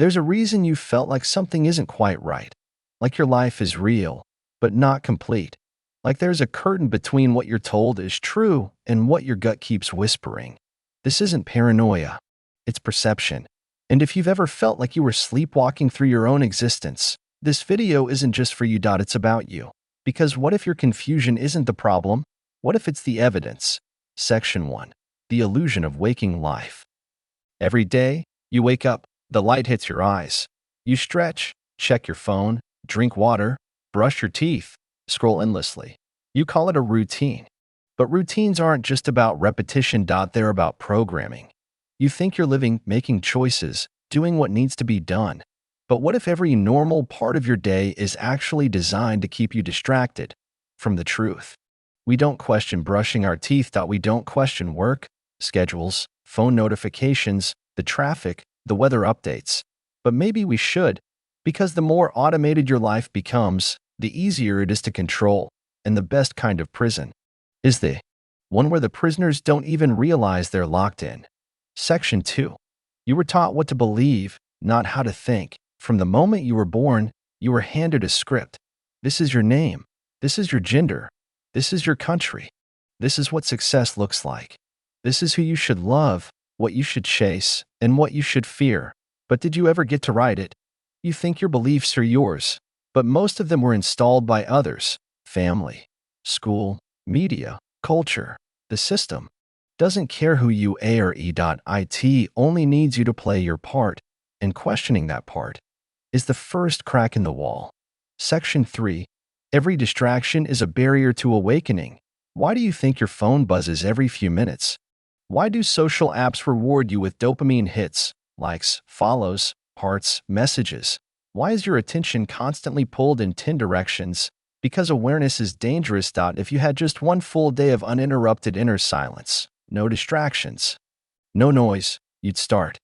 There's a reason you felt like something isn't quite right, like your life is real, but not complete, like there's a curtain between what you're told is true and what your gut keeps whispering. This isn't paranoia, it's perception. And if you've ever felt like you were sleepwalking through your own existence, this video isn't just for you. It's about you. Because what if your confusion isn't the problem? What if it's the evidence? Section 1. The illusion of waking life. Every day, you wake up, the light hits your eyes. You stretch, check your phone, drink water, brush your teeth, scroll endlessly. You call it a routine. But routines aren't just about repetition. They're about programming. You think you're living, making choices, doing what needs to be done. But what if every normal part of your day is actually designed to keep you distracted from the truth? We don't question brushing our teeth. We don't question work, schedules, phone notifications, the traffic, the weather updates. But maybe we should, because the more automated your life becomes, the easier it is to control, and the best kind of prison is the one where the prisoners don't even realize they're locked in. Section 2. You were taught what to believe, not how to think. From the moment you were born, you were handed a script. This is your name. This is your gender. This is your country. This is what success looks like. This is who you should love, what you should chase, and what you should fear. But did you ever get to write it? You think your beliefs are yours, but most of them were installed by others. Family, school, media, culture. The system doesn't care who you are or it only needs you to play your part, and questioning that part is the first crack in the wall. Section 3. Every distraction is a barrier to awakening. Why do you think your phone buzzes every few minutes? Why do social apps reward you with dopamine hits, likes, follows, hearts, messages? Why is your attention constantly pulled in 10 directions? Because awareness is dangerous. If you had just one full day of uninterrupted inner silence, no distractions, no noise, you'd start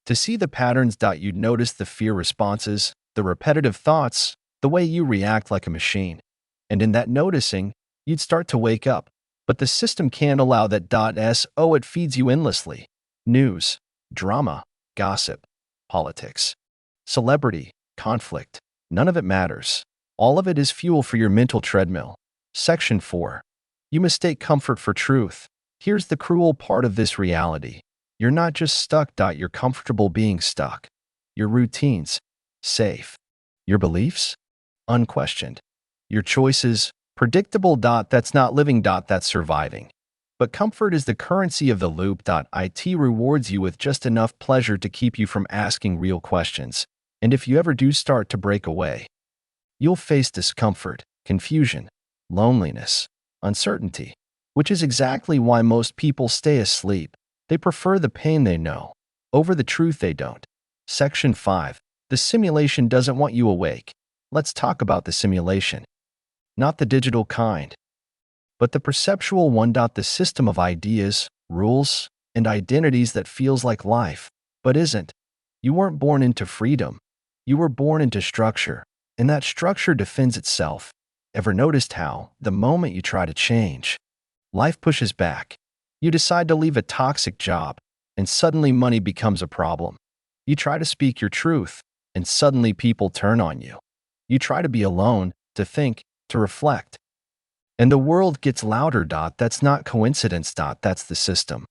to see the patterns. You'd notice the fear responses, the repetitive thoughts, the way you react like a machine. And in that noticing, you'd start to wake up. But the system can't allow that. It feeds you endlessly. News, drama, gossip, politics, celebrity, conflict. None of it matters. All of it is fuel for your mental treadmill. Section 4. You mistake comfort for truth. Here's the cruel part of this reality. You're not just stuck. You're comfortable being stuck. Your routines, safe. Your beliefs, unquestioned. Your choices, predictable. That's not living. That's surviving. But comfort is the currency of the loop. It rewards you with just enough pleasure to keep you from asking real questions. And if you ever do start to break away, you'll face discomfort, confusion, loneliness, uncertainty, which is exactly why most people stay asleep. They prefer the pain they know over the truth they don't. Section 5. The simulation doesn't want you awake. Let's talk about the simulation. Not the digital kind, but the perceptual one. The system of ideas, rules, and identities that feels like life, but isn't. You weren't born into freedom. You were born into structure, and that structure defends itself. Ever noticed how, the moment you try to change, life pushes back? You decide to leave a toxic job, and suddenly money becomes a problem. You try to speak your truth, and suddenly people turn on you. You try to be alone, to think, to reflect, and the world gets louder. That's not coincidence. That's the system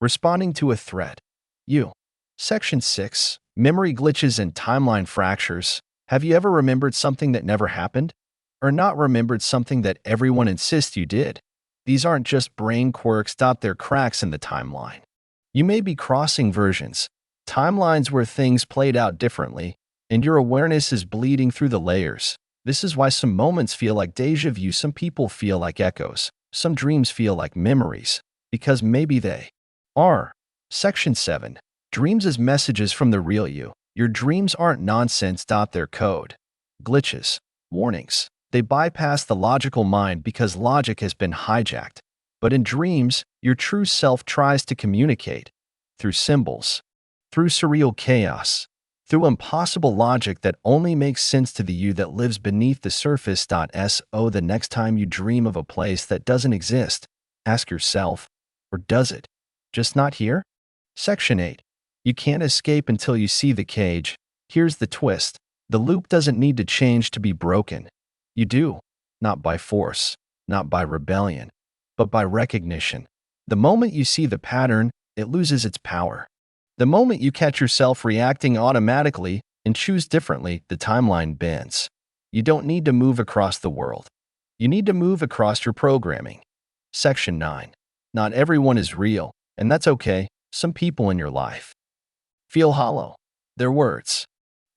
responding to a threat. You. Section 6. Memory glitches and timeline fractures. Have you ever remembered something that never happened? Or not remembered something that everyone insists you did? These aren't just brain quirks. They're cracks in the timeline. You may be crossing versions, timelines where things played out differently, and your awareness is bleeding through the layers. This is why some moments feel like déjà vu, some people feel like echoes, some dreams feel like memories, because maybe they are. Section 7. Dreams as messages from the real you. Your dreams aren't nonsense. They're code, glitches, warnings. They bypass the logical mind because logic has been hijacked. But in dreams, your true self tries to communicate through symbols, through surreal chaos, through impossible logic that only makes sense to the you that lives beneath the surface. The next time you dream of a place that doesn't exist, ask yourself, or does it just not here? Section 8. You can't escape until you see the cage. Here's the twist. The loop doesn't need to change to be broken. You do, not by force, not by rebellion, but by recognition. The moment you see the pattern, it loses its power. The moment you catch yourself reacting automatically and choose differently, the timeline bends. You don't need to move across the world. You need to move across your programming. Section 9. Not everyone is real, and that's okay. Some people in your life feel hollow. Their words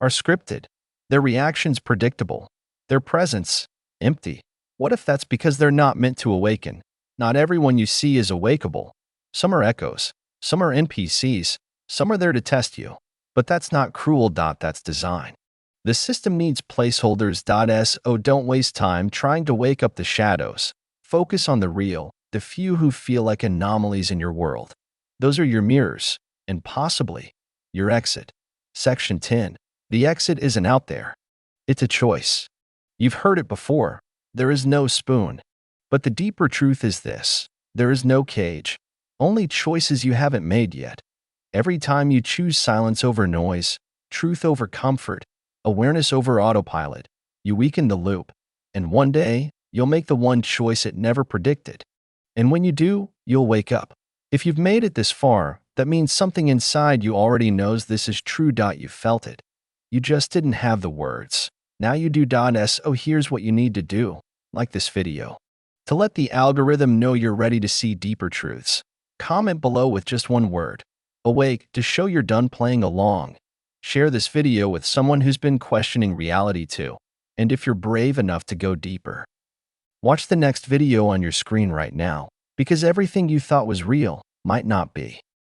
are scripted. Their reactions predictable. Their presence empty. What if that's because they're not meant to awaken? Not everyone you see is awakeable. Some are echoes. Some are NPCs. Some are there to test you. But that's not cruel. That's design. The system needs placeholders. So don't waste time trying to wake up the shadows. Focus on the real, the few who feel like anomalies in your world. Those are your mirrors, and possibly your exit. Section 10. The exit isn't out there. It's a choice. You've heard it before. There is no spoon. But the deeper truth is this. There is no cage. Only choices you haven't made yet. Every time you choose silence over noise, truth over comfort, awareness over autopilot, you weaken the loop. And one day, you'll make the one choice it never predicted. And when you do, you'll wake up. If you've made it this far, that means something inside you already knows this is true. You felt it. You just didn't have the words. Now you do. So here's what you need to do, like this video. To let the algorithm know you're ready to see deeper truths, comment below with just one word, awake, to show you're done playing along. Share this video with someone who's been questioning reality too. And if you're brave enough to go deeper, watch the next video on your screen right now, because everything you thought was real might not be.